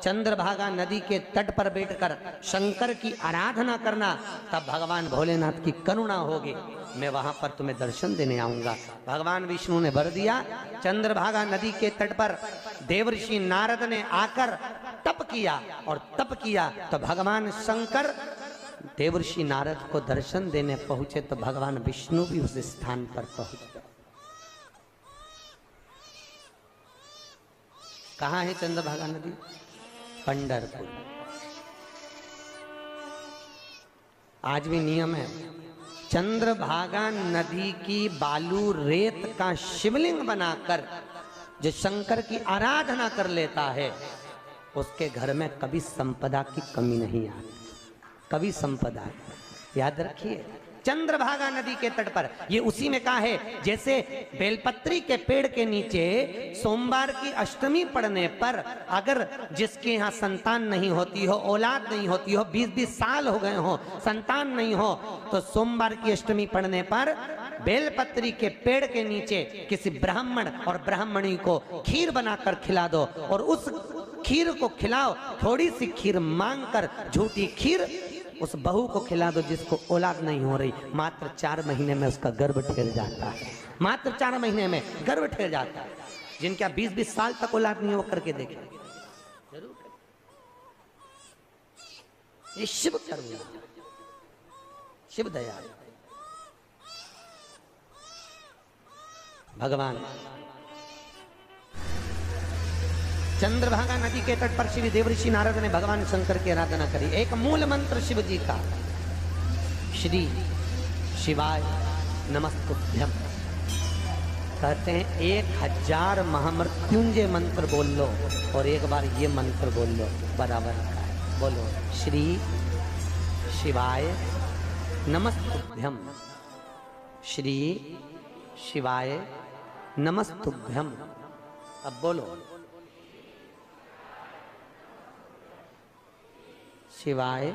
चंद्रभागा नदी के तट पर बैठकर शंकर की आराधना करना, तब भगवान भोलेनाथ की करुणा होगी, मैं वहां पर तुम्हें दर्शन देने आऊंगा। भगवान विष्णु ने वर दिया। चंद्रभागा नदी के तट पर देवर्षि नारद ने आकर तप किया, और तप किया तो भगवान शंकर देवर्षि नारद को दर्शन देने पहुंचे, तो भगवान विष्णु भी उस स्थान पर पहुंच गए। कहाँ है चंद्रभागा नदी? पंढरपुर। आज भी नियम है, चंद्रभागा नदी की बालू रेत का शिवलिंग बनाकर जो शंकर की आराधना कर लेता है, उसके घर में कभी संपदा की कमी नहीं आती, कभी संपदा। याद रखिए, चंद्रभागा नदी के तट पर, ये उसी में कहा है, जैसे बेलपत्री के पेड़ के नीचे सोमवार की अष्टमी पड़ने पर अगर जिसके यहाँ संतान नहीं होती हो, औलाद नहीं होती हो, 20-20 साल हो गए हो, संतान नहीं हो, तो सोमवार की अष्टमी पड़ने पर बेलपत्री के पेड़ के नीचे किसी ब्राह्मण और ब्राह्मणी को खीर बनाकर खिला दो, और उस खीर को खिलाओ, थोड़ी सी खीर मांगकर, झूठी खीर उस बहू को खिला दो जिसको औलाद नहीं हो रही। मात्र 4 महीने में उसका गर्भ ठहर जाता है, मात्र 4 महीने में गर्भ ठहर जाता है। जिनका 20-20 साल तक औलाद नहीं हो, करके देखें, जरूर करें। ये शिव करुणा, शिव दया। भगवान चंद्रभागा नदी के तट पर श्री देवर्षि नारद ने भगवान शंकर की आराधना करी। एक मूल मंत्र शिव जी का, श्री शिवाय नमस्तुभ्यम। कहते हैं 1000 महामृत्युंजय मंत्र बोल लो, और एक बार ये मंत्र बोल लो, बराबर का है। बोलो, श्री शिवाय नमस्तुभ्यम, श्री शिवाय नमस्तुभ्यम। अब बोलो, शिवाय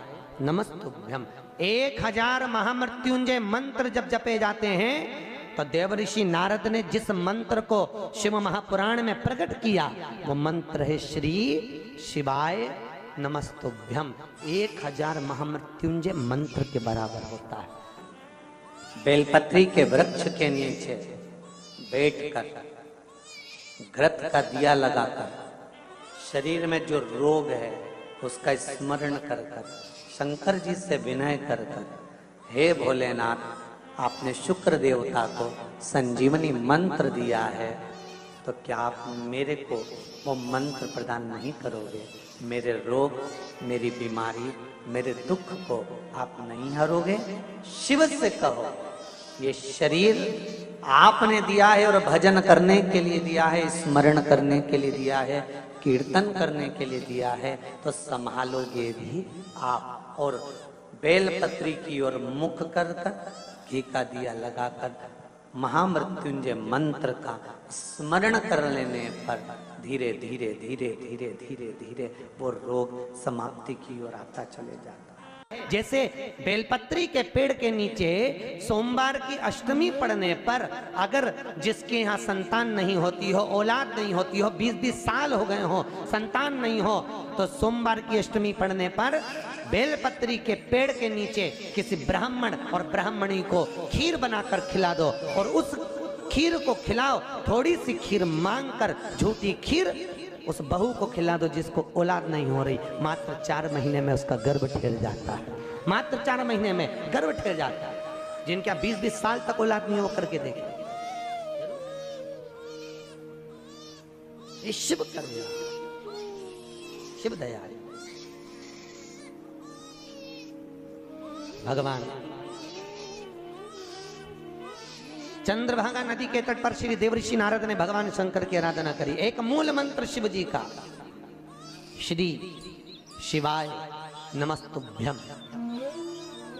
नमस्तुभ्यम। 1000 महामृत्युंजय मंत्र जब जपे जाते हैं, तो देवर्षि नारद ने जिस मंत्र को शिव महापुराण में प्रकट किया, वो मंत्र है श्री शिवाय नमस्तुभ्यम। 1000 महामृत्युंजय मंत्र के बराबर होता है। बेलपत्री के वृक्ष के नीचे बैठकर घृत का दिया लगाकर शरीर में जो रोग है उसका स्मरण कर कर, शंकर जी से विनय कर कर, हे भोलेनाथ, आपने शुक्र देवता को संजीवनी मंत्र दिया है, तो क्या आप मेरे को वो मंत्र प्रदान नहीं करोगे? मेरे रोग, मेरी बीमारी, मेरे दुख को आप नहीं हरोगे? शिव से कहो, ये शरीर आपने दिया है, और भजन करने के लिए दिया है, स्मरण करने के लिए दिया है, कीर्तन करने के लिए दिया है, तो संभालोगे भी आप। और बेलपत्री की ओर मुख कर कर घी का दिया लगाकर महामृत्युंजय मंत्र का स्मरण कर लेने पर धीरे धीरे धीरे धीरे धीरे धीरे वो रोग समाप्ति की ओर आता चले जाता। जैसे बेलपत्री के पेड़ के नीचे सोमवार की अष्टमी पड़ने पर अगर जिसके यहाँ संतान नहीं होती हो, औलाद नहीं होती हो, 20-20 साल हो गए हो, संतान नहीं हो, तो सोमवार की अष्टमी पड़ने पर बेलपत्री के पेड़ के नीचे किसी ब्राह्मण और ब्राह्मणी को खीर बनाकर खिला दो, और उस खीर को खिलाओ, थोड़ी सी खीर मांगकर, झूठी खीर उस बहू को खिला दो जिसको औलाद नहीं हो रही। मात्र 4 महीने में उसका गर्भ ठहर जाता है, मात्र 4 महीने में गर्भ ठहर जाता है। जिनका 20-20 साल तक औलाद नहीं हो, करके देखें। ये शिव करुणा, शिव दया। भगवान चंद्रभागा नदी के तट पर श्री देवर्षि नारद ने भगवान शंकर की आराधना करी। एक मूल मंत्र शिव जी का, श्री शिवाय नमस्तुभ्यम।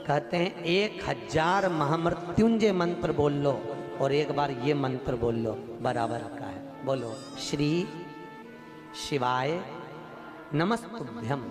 कहते हैं 1000 महामृत्युंजय मंत्र बोल लो, और एक बार ये मंत्र बोल लो, बराबर का है। बोलो, श्री शिवाय नमस्तुभ्यम,